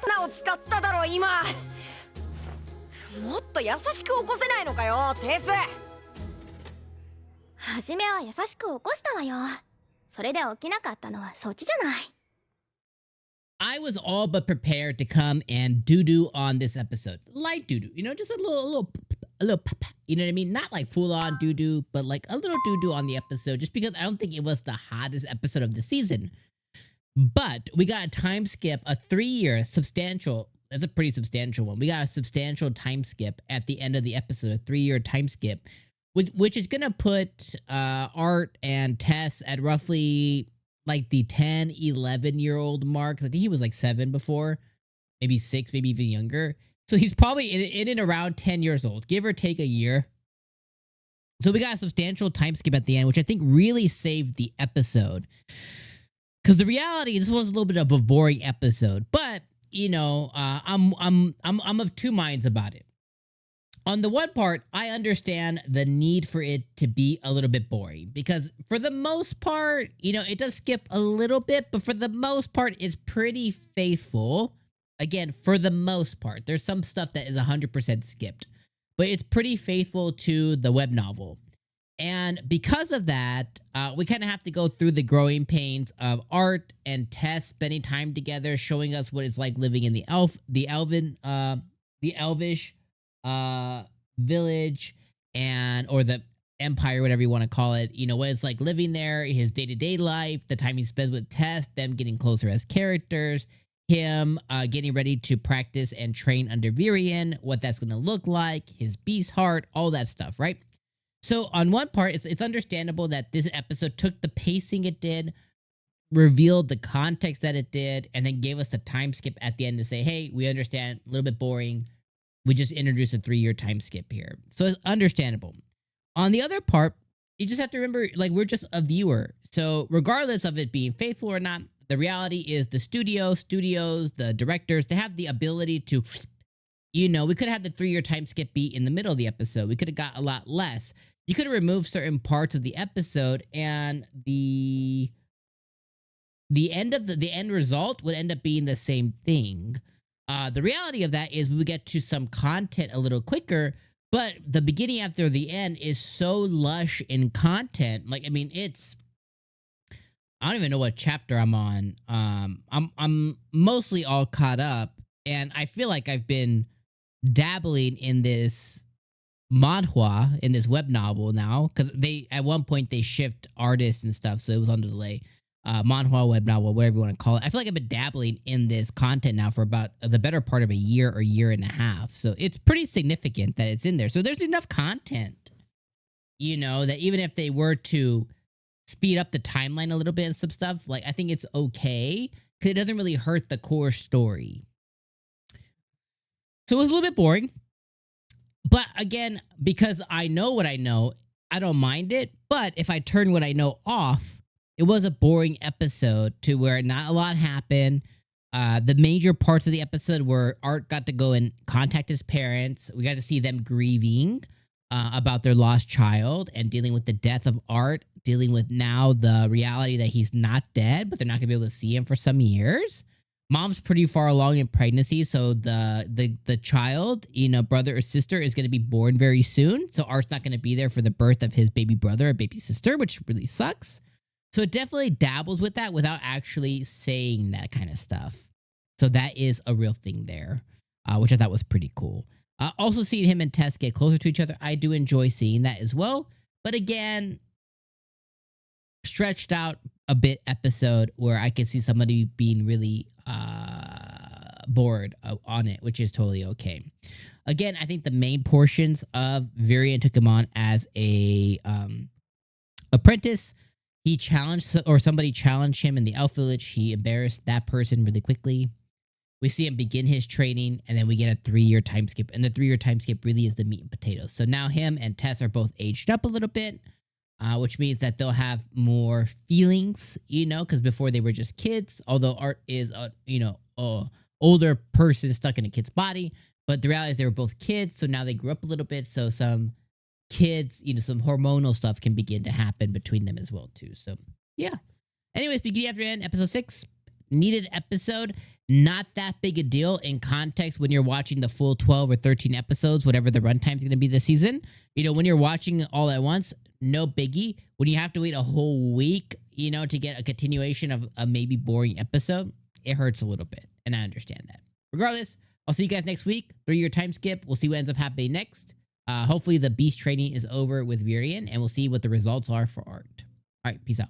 ナを使っただろ今。もっと優しく起こせないのかよ、テス。初めは優しく起こしたわよ。それで起きなかったのはそっちじゃない。I was all but prepared to come and doo-doo on this episode. Light doo-doo, you know, just a little, you know what I mean? Not like full-on doo-doo, but like a little doo-doo on the episode, just because I don't think it was the hottest episode of the season. But we got a time skip, a 3-year substantial, that's a pretty substantial one. We got a substantial time skip at the end of the episode, a 3-year time skip, which is going to put Art and Tess at roughly like the 10, 11-year-old mark. I think he was like 7 before, maybe 6, maybe even younger. So he's probably in and around 10 years old, give or take a year. So we got a substantial time skip at the end, which I think really saved the episode. Because the reality, this was a little bit of a boring episode, but you know, I'm of two minds about it. On the one part, I understand the need for it to be a little bit boring because for the most part, you know, it does skip a little bit, but for the most part, it's pretty faithful. Again, for the most part, there's some stuff that is 100% skipped, but it's pretty faithful to the web novel. And because of that, we kind of have to go through the growing pains of Art and Tess spending time together, showing us what it's like living in the elvish village or the empire, whatever you want to call it. You know, what it's like living there, his day-to-day life, the time he spends with Tess, them getting closer as characters, him getting ready to practice and train under Virion, what that's going to look like, his beast heart, all that stuff, right? So on one part, it's understandable that this episode took the pacing it did, revealed the context that it did, and then gave us the time skip at the end to say, hey, we understand, a little bit boring. We just introduced a 3-year time skip here. So it's understandable. On the other part, you just have to remember, like, we're just a viewer. So regardless of it being faithful or not, the reality is the studios, the directors, they have the ability to, you know, we could have had the 3-year time skip be in the middle of the episode. We could have got a lot less. You could have removed certain parts of the episode and the end result would end up being the same thing. The reality of that is we would get to some content a little quicker, but the beginning after the end is so lush in content. Like, I mean, I don't even know what chapter I'm on. I'm mostly all caught up, and I feel like I've been dabbling in this manhwa, in this web novel now, because at one point they shift artists and stuff, so it was on delay. Manhwa, web novel, whatever you want to call it. I feel like I've been dabbling in this content now for about the better part of a year or year and a half. So it's pretty significant that it's in there. So there's enough content, you know, that even if they were to speed up the timeline a little bit and some stuff, like, I think it's okay because it doesn't really hurt the core story. So it was a little bit boring. But again, because I know what I know, I don't mind it. But if I turn what I know off, it was a boring episode to where not a lot happened. The major parts of the episode where Art got to go and contact his parents. We got to see them grieving about their lost child and dealing with the death of Art, dealing with now the reality that he's not dead, but they're not going to be able to see him for some years. Mom's pretty far along in pregnancy, so the child, you know, brother or sister is going to be born very soon. So Art's not going to be there for the birth of his baby brother or baby sister, which really sucks. So it definitely dabbles with that without actually saying that kind of stuff. So that is a real thing there, which I thought was pretty cool. Also seeing him and Tess get closer to each other, I do enjoy seeing that as well. But again, stretched out a bit episode where I could see somebody being really bored on it, which is totally okay. Again, I think the main portions of Virion took him on as a apprentice. He challenged, or somebody challenged him in the elf village. He embarrassed that person really quickly. We see him begin his training, and then we get a 3-year time skip. And the 3-year time skip really is the meat and potatoes. So now him and Tess are both aged up a little bit, which means that they'll have more feelings, you know, because before they were just kids, although Art is, older person stuck in a kid's body. But the reality is they were both kids, so now they grew up a little bit. So some kids, you know, some hormonal stuff can begin to happen between them as well, too. So, yeah. Anyways, beginning after end, episode 6, needed episode. Not that big a deal in context when you're watching the full 12 or 13 episodes, whatever the runtime is going to be this season. You know, when you're watching it all at once, no biggie. When you have to wait a whole week, you know, to get a continuation of a maybe boring episode, it hurts a little bit. And I understand that. Regardless, I'll see you guys next week. 3-year time skip. We'll see what ends up happening next. Hopefully the beast training is over with Virion, and we'll see what the results are for art. All right, peace out.